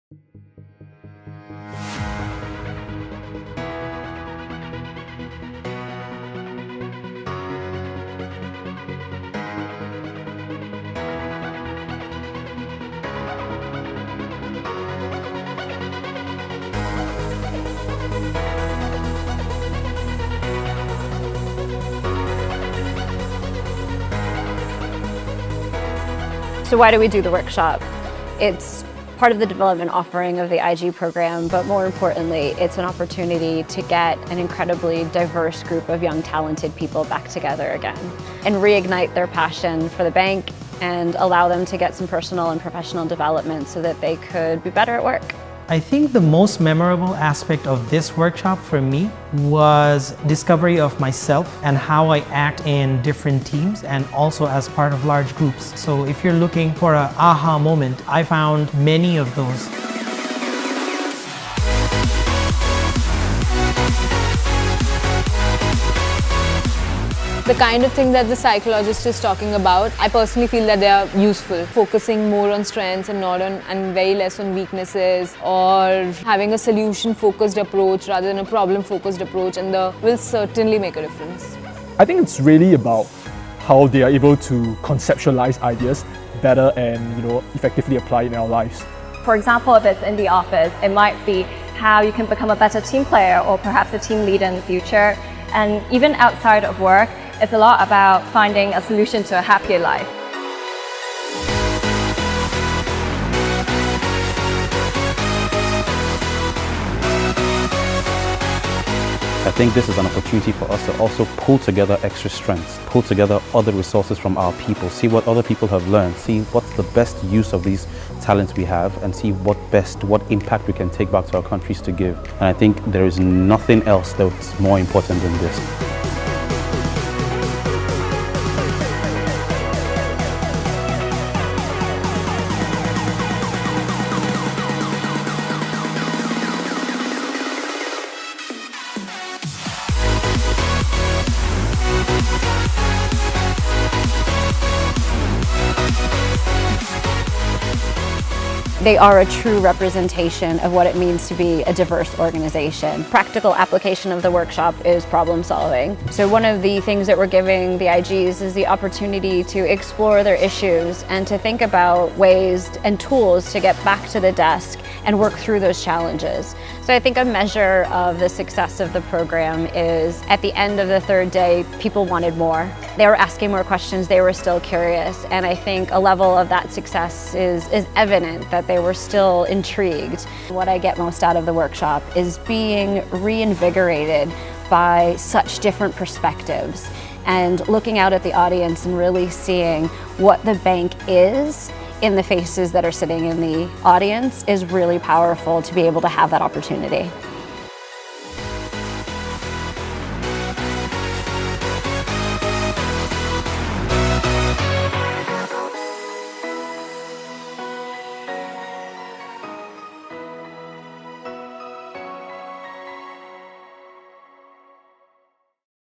So why do we do the workshop? It's part of the development offering of the IG program, but more importantly, it's an opportunity to get an incredibly diverse group of young, talented people back together again and reignite their passion for the bank and allow them to get some personal and professional development so that they could be better at work. I think the most memorable aspect of this workshop for me was discovery of myself and how I act in different teams and also as part of large groups. So if you're looking for an aha moment, I found many of those. The kind of thing that the psychologist is talking about, I personally feel that they are useful. Focusing more on strengths and very less on weaknesses, or having a solution-focused approach rather than a problem-focused approach, and will certainly make a difference. I think it's really about how they are able to conceptualize ideas better and effectively apply it in our lives. For example, if it's in the office, it might be how you can become a better team player or perhaps a team leader in the future. And even outside of work, it's a lot about finding a solution to a happier life. I think this is an opportunity for us to also pull together extra strengths, pull together other resources from our people, see what other people have learned, see what's the best use of these talents we have, and see what impact we can take back to our countries to give. And I think there is nothing else that's more important than this. They are a true representation of what it means to be a diverse organization. Practical application of the workshop is problem solving. So one of the things that we're giving the IGs is the opportunity to explore their issues and to think about ways and tools to get back to the desk and work through those challenges. So I think a measure of the success of the program is at the end of the third day, people wanted more. They were asking more questions, they were still curious, and I think a level of that success is evident that they were still intrigued. What I get most out of the workshop is being reinvigorated by such different perspectives and looking out at the audience and really seeing what the bank is in the faces that are sitting in the audience is really powerful to be able to have that opportunity.